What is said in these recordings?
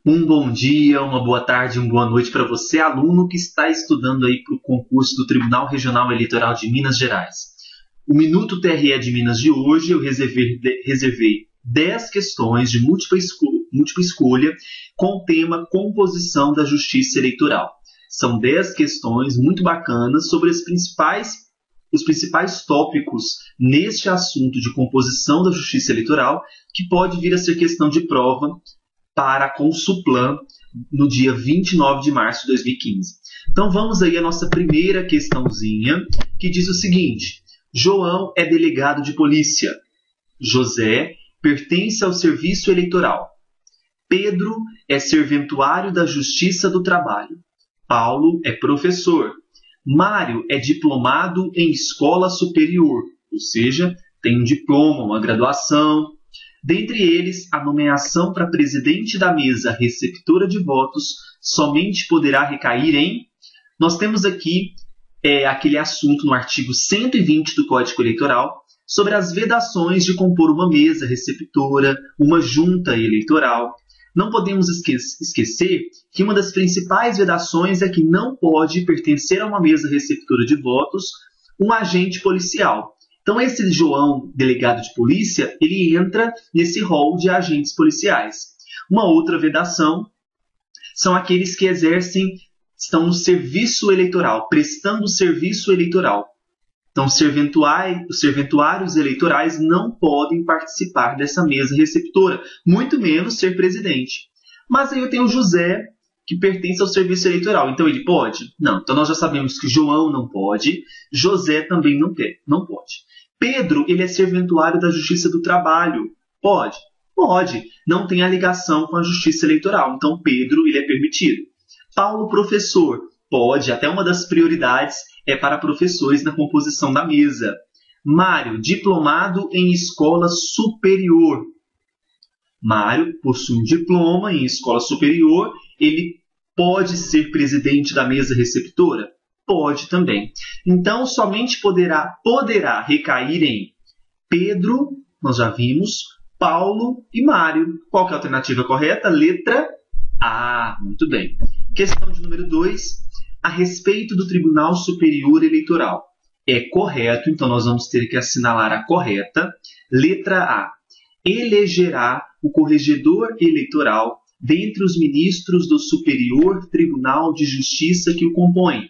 Um bom dia, uma boa tarde, uma boa noite para você, aluno que está estudando aí para o concurso do Tribunal Regional Eleitoral de Minas Gerais. O Minuto TRE de Minas de hoje eu reservei 10 questões de múltipla escolha com o tema Composição da Justiça Eleitoral. São 10 questões muito bacanas sobre os principais tópicos neste assunto de composição da Justiça Eleitoral, que pode vir a ser questão de prova para a Consulplan no dia 29 de março de 2015. Então vamos aí à nossa primeira questãozinha, que diz o seguinte: João é delegado de polícia. José pertence ao serviço eleitoral. Pedro é serventuário da Justiça do Trabalho. Paulo é professor. Mário é diplomado em escola superior, ou seja, tem um diploma, uma graduação. Dentre eles, a nomeação para presidente da mesa receptora de votos somente poderá recair em... Nós temos aqui aquele assunto no artigo 120 do Código Eleitoral sobre as vedações de compor uma mesa receptora, uma junta eleitoral. Não podemos esquecer que uma das principais vedações é que não pode pertencer a uma mesa receptora de votos um agente policial. Então, esse João, delegado de polícia, ele entra nesse rol de agentes policiais. Uma outra vedação são aqueles que estão no serviço eleitoral, prestando serviço eleitoral. Então, os serventuários eleitorais não podem participar dessa mesa receptora, muito menos ser presidente. Mas aí eu tenho o José, que pertence ao serviço eleitoral. Então, ele pode? Não. Então, nós já sabemos que João não pode, José também não pode. Pedro, ele é serventuário da Justiça do Trabalho. Pode? Pode. Não tem a ligação com a Justiça Eleitoral. Então, Pedro, ele é permitido. Paulo, professor. Pode. Até uma das prioridades é para professores na composição da mesa. Mário, diplomado em escola superior. Mário possui um diploma em escola superior. Ele pode ser presidente da mesa receptora? Pode também. Então, somente poderá recair em Pedro, nós já vimos, Paulo e Mário. Qual que é a alternativa correta? Letra A. Muito bem. Questão de número 2. A respeito do Tribunal Superior Eleitoral. É correto, então nós vamos ter que assinalar a correta. Letra A. Elegerá o corregedor eleitoral dentre os ministros do Superior Tribunal de Justiça que o compõem.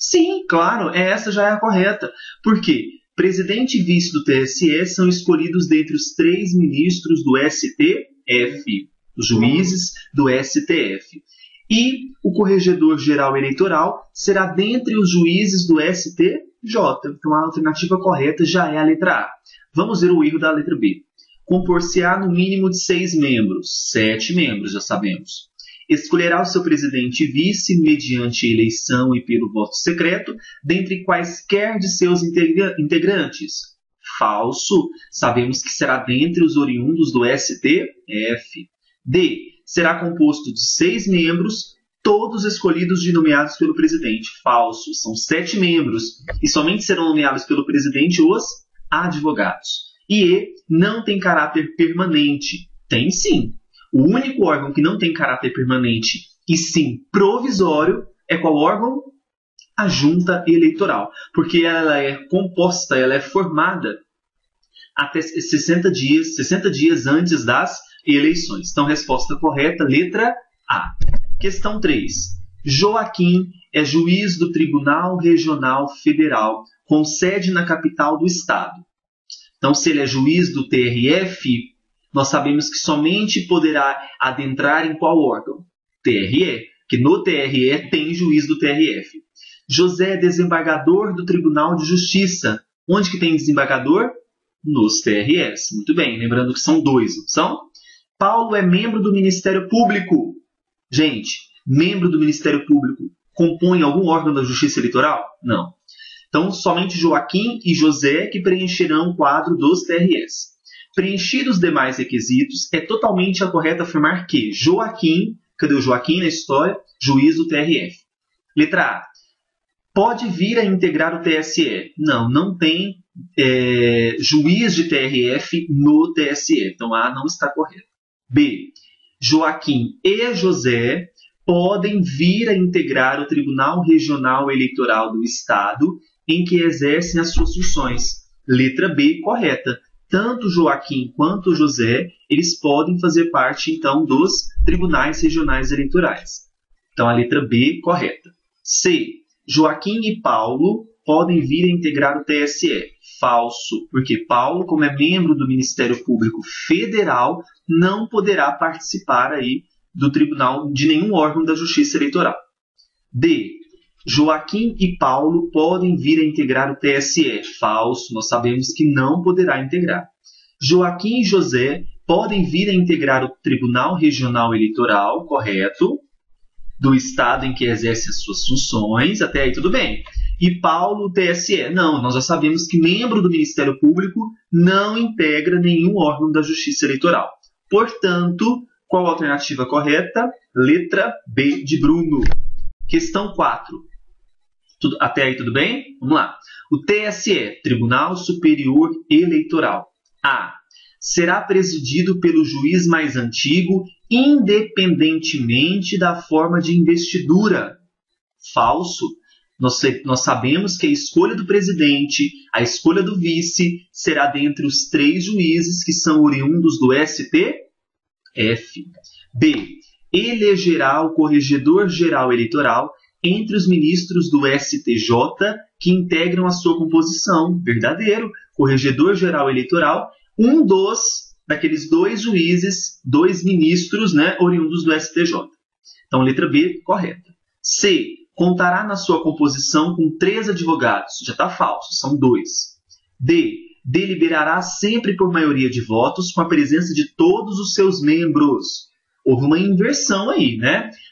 Sim, claro, essa já é a correta. Por quê? Presidente e vice do TSE são escolhidos dentre os 3 ministros do STF, os juízes do STF. E o corregedor-geral eleitoral será dentre os juízes do STJ. Então, a alternativa correta já é a letra A. Vamos ver o erro da letra B. Compor-se-á no mínimo de 6 membros. 7 membros, já sabemos. Escolherá o seu presidente e vice mediante eleição e pelo voto secreto, dentre quaisquer de seus integrantes. Falso. Sabemos que será dentre os oriundos do STF. D. Será composto de 6 membros, todos escolhidos e nomeados pelo presidente. Falso. São 7 membros e somente serão nomeados pelo presidente os advogados. E E. Não tem caráter permanente. Tem sim. O único órgão que não tem caráter permanente e sim provisório é qual órgão? A Junta Eleitoral. Porque ela é composta, ela é formada até 60 dias antes das eleições. Então, resposta correta, letra A. Questão 3. Joaquim é juiz do Tribunal Regional Federal, com sede na capital do estado. Então, se ele é juiz do TRF, nós sabemos que somente poderá adentrar em qual órgão? TRE, que no TRE tem juiz do TRF. José é desembargador do Tribunal de Justiça. Onde que tem desembargador? Nos TREs. Muito bem, lembrando que são 2, não são? Paulo é membro do Ministério Público. Gente, membro do Ministério Público compõe algum órgão da Justiça Eleitoral? Não. Então, somente Joaquim e José que preencherão o quadro dos TREs. Preenchidos os demais requisitos, é totalmente correto afirmar que Joaquim, cadê o Joaquim na história? Juiz do TRF. Letra A. Pode vir a integrar o TSE. Não tem juiz de TRF no TSE. Então, A não está correto. B. Joaquim e José podem vir a integrar o Tribunal Regional Eleitoral do Estado em que exercem as suas funções. Letra B, correta. Tanto Joaquim quanto José, eles podem fazer parte, então, dos tribunais regionais eleitorais. Então, a letra B, correta. C. Joaquim e Paulo podem vir a integrar o TSE. Falso, porque Paulo, como é membro do Ministério Público Federal, não poderá participar aí do tribunal de nenhum órgão da Justiça Eleitoral. D. Joaquim e Paulo podem vir a integrar o TSE. Falso, nós sabemos que não poderá integrar. Joaquim e José podem vir a integrar o Tribunal Regional Eleitoral, correto, do Estado em que exerce as suas funções, até aí tudo bem. E Paulo, o TSE. Não, nós já sabemos que membro do Ministério Público não integra nenhum órgão da Justiça Eleitoral. Portanto, qual a alternativa correta? Letra B de Bruno. Questão 4. Até aí tudo bem? Vamos lá. O TSE, Tribunal Superior Eleitoral. A. Será presidido pelo juiz mais antigo, independentemente da forma de investidura. Falso. Nós sabemos que a escolha do presidente, a escolha do vice, será dentre os 3 juízes que são oriundos do STF. B. Elegerá o corregedor-geral eleitoral entre os ministros do STJ que integram a sua composição. Verdadeiro. Corregedor-geral eleitoral, daqueles 2 juízes, 2 ministros, oriundos do STJ. Então, letra B, correta. C. Contará na sua composição com 3 advogados. Já está falso, são 2. D. Deliberará sempre por maioria de votos com a presença de todos os seus membros. Houve uma inversão aí,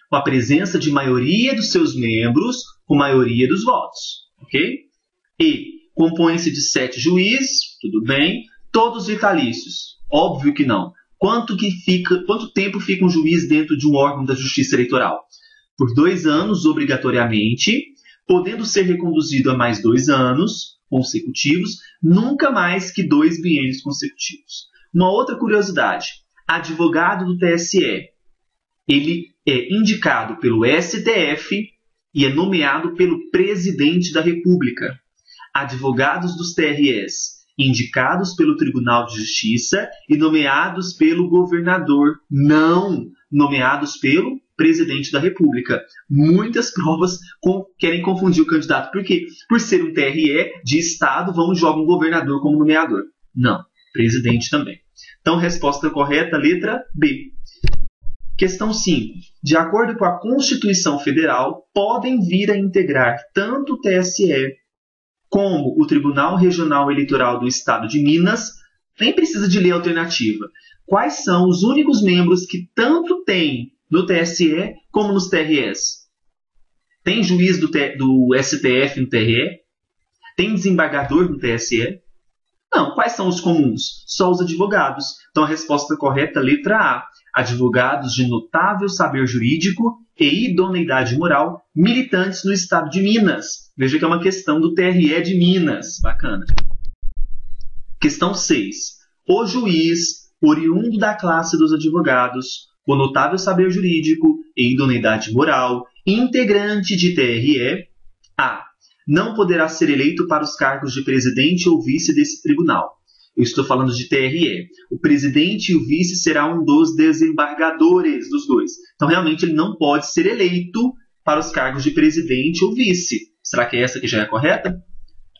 Com a presença de maioria dos seus membros com maioria dos votos. Ok? E. Compõe-se de 7 juízes. Tudo bem. Todos vitalícios. Óbvio que não. Quanto tempo fica um juiz dentro de um órgão da Justiça Eleitoral? Por 2 anos, obrigatoriamente, podendo ser reconduzido a mais 2 anos consecutivos, nunca mais que 2 biênios consecutivos. Uma outra curiosidade, advogado do TSE, ele é indicado pelo STF e é nomeado pelo presidente da República. Advogados dos TREs, indicados pelo Tribunal de Justiça e nomeados pelo governador, não nomeados pelo presidente da República. Muitas provas querem confundir o candidato. Por quê? Por ser um TRE de Estado, vão e jogam o governador como nomeador. Não, presidente também. Então, resposta correta, letra B. Questão 5. De acordo com a Constituição Federal, podem vir a integrar tanto o TSE como o Tribunal Regional Eleitoral do Estado de Minas. Nem precisa de ler a alternativa. Quais são os únicos membros que tanto têm no TSE como nos TREs? Tem juiz do STF no TRE? Tem desembargador no TSE? Não. Quais são os comuns? Só os advogados. Então, a resposta correta, letra A. Advogados de notável saber jurídico e idoneidade moral, militantes no Estado de Minas. Veja que é uma questão do TRE de Minas. Bacana. Questão 6. O juiz, oriundo da classe dos advogados, com notável saber jurídico e idoneidade moral, integrante de TRE, A. Não poderá ser eleito para os cargos de presidente ou vice desse tribunal. Eu estou falando de TRE. O presidente e o vice será um dos desembargadores dos 2. Então, realmente, ele não pode ser eleito para os cargos de presidente ou vice. Será que é essa que já é correta?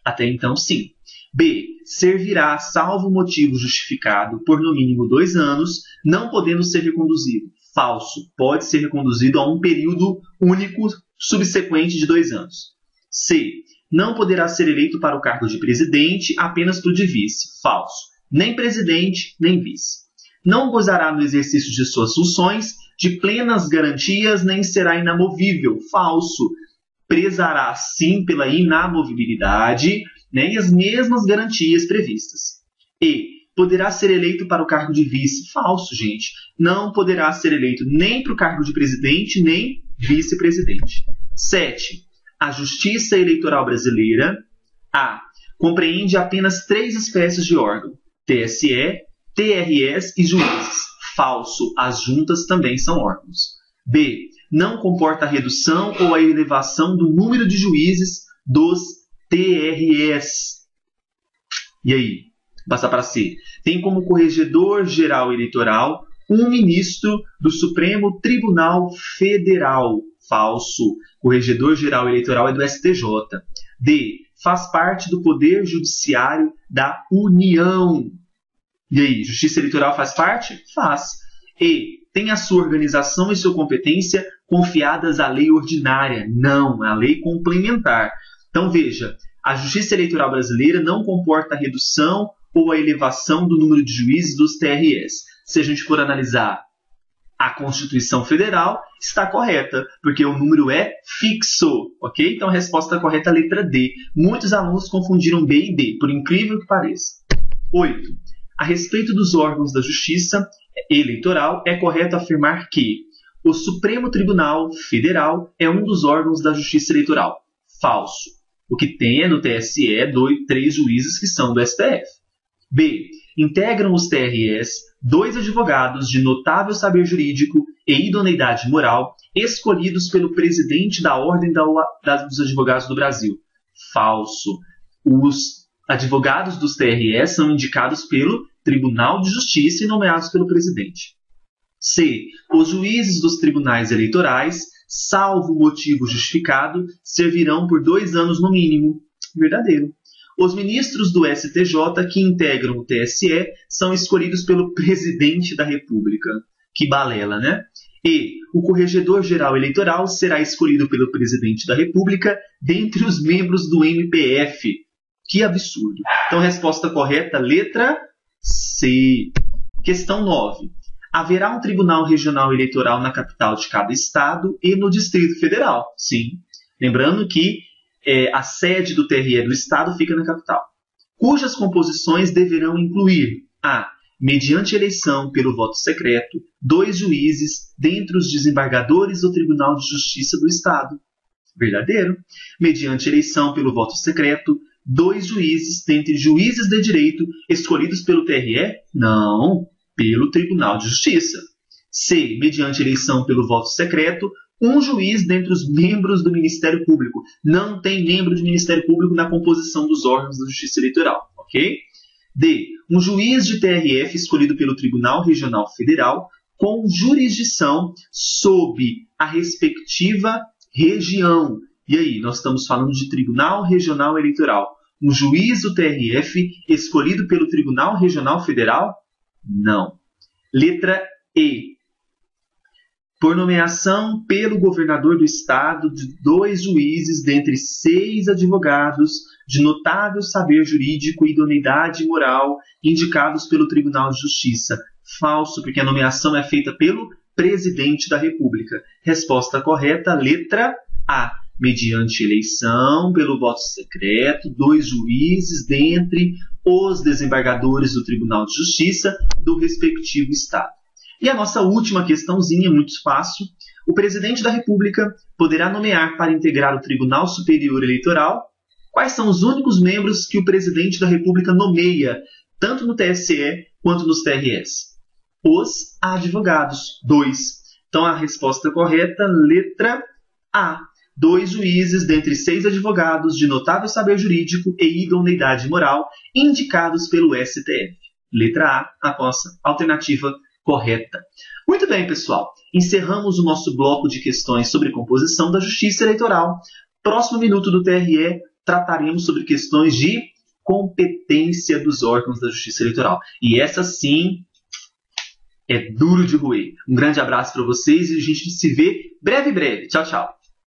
Até então, sim. B. Servirá, salvo motivo justificado, por no mínimo 2 anos, não podendo ser reconduzido. Falso. Pode ser reconduzido a um período único subsequente de 2 anos. C. Não poderá ser eleito para o cargo de presidente, apenas para o de vice. Falso. Nem presidente, nem vice. Não gozará no exercício de suas funções de plenas garantias, nem será inamovível. Falso. Prezará, sim, pela inamovibilidade, e as mesmas garantias previstas. E. Poderá ser eleito para o cargo de vice. Falso, gente. Não poderá ser eleito nem para o cargo de presidente, nem vice-presidente. 7. A Justiça Eleitoral Brasileira, A. Compreende apenas 3 espécies de órgão: TSE, TREs e juízes. Falso. As juntas também são órgãos. B. Não comporta a redução ou a elevação do número de juízes dos TREs. E aí? Passa para C. Tem como corregedor-geral eleitoral um ministro do Supremo Tribunal Federal. Falso. Corregedor-geral eleitoral é do STJ. D. Faz parte do Poder Judiciário da União. E aí, Justiça Eleitoral faz parte? Faz. E. Tem a sua organização e sua competência confiadas à lei ordinária? Não, à lei complementar. Então, veja, a Justiça Eleitoral brasileira não comporta a redução ou a elevação do número de juízes dos TREs. Se a gente for analisar a Constituição Federal, está correta, porque o número é fixo, ok? Então a resposta correta é a letra D. Muitos alunos confundiram B e D, por incrível que pareça. 8. A respeito dos órgãos da Justiça Eleitoral, é correto afirmar que o Supremo Tribunal Federal é um dos órgãos da Justiça Eleitoral. Falso. O que tem é no TSE 3 juízes que são do STF. B. Integram os TREs 2 advogados de notável saber jurídico e idoneidade moral escolhidos pelo presidente da Ordem dos Advogados do Brasil. Falso. Os advogados dos TREs são indicados pelo Tribunal de Justiça e nomeados pelo presidente. C. Os juízes dos tribunais eleitorais, salvo motivo justificado, servirão por 2 anos no mínimo. Verdadeiro. Os ministros do STJ que integram o TSE são escolhidos pelo presidente da República. Que balela, né? E o corregedor-geral eleitoral será escolhido pelo presidente da República dentre os membros do MPF. Que absurdo. Então, resposta correta, letra C. Questão 9. Haverá um tribunal regional eleitoral na capital de cada estado e no Distrito Federal. Sim. Lembrando que a sede do TRE do estado fica na capital. Cujas composições deverão incluir a. Mediante eleição pelo voto secreto, 2 juízes dentre os desembargadores do Tribunal de Justiça do Estado. Verdadeiro. Mediante eleição pelo voto secreto, 2 juízes dentre juízes de direito escolhidos pelo TRE? Não, pelo Tribunal de Justiça. C. Mediante eleição pelo voto secreto, 1 juiz dentre os membros do Ministério Público. Não tem membro do Ministério Público na composição dos órgãos da Justiça Eleitoral, ok? D. Um juiz de TRF escolhido pelo Tribunal Regional Federal com jurisdição sob a respectiva região. E aí, nós estamos falando de Tribunal Regional Eleitoral. Um juiz do TRF escolhido pelo Tribunal Regional Federal? Não. Letra E. Por nomeação pelo governador do estado de 2 juízes dentre 6 advogados de notável saber jurídico e idoneidade moral indicados pelo Tribunal de Justiça. Falso, porque a nomeação é feita pelo presidente da República. Resposta correta, letra A. Mediante eleição pelo voto secreto, 2 juízes dentre os desembargadores do Tribunal de Justiça do respectivo estado. E a nossa última questãozinha, muito fácil. O presidente da República poderá nomear para integrar o Tribunal Superior Eleitoral. Quais são os únicos membros que o presidente da República nomeia, tanto no TSE quanto nos TREs? Os advogados. 2. Então, a resposta correta, letra A. 2 juízes dentre 6 advogados de notável saber jurídico e idoneidade moral indicados pelo STF. Letra A, a nossa alternativa correta. Muito bem, pessoal. Encerramos o nosso bloco de questões sobre composição da Justiça Eleitoral. Próximo minuto do TRE, trataremos sobre questões de competência dos órgãos da Justiça Eleitoral. E essa sim é duro de roer. Um grande abraço para vocês e a gente se vê breve. Tchau, tchau.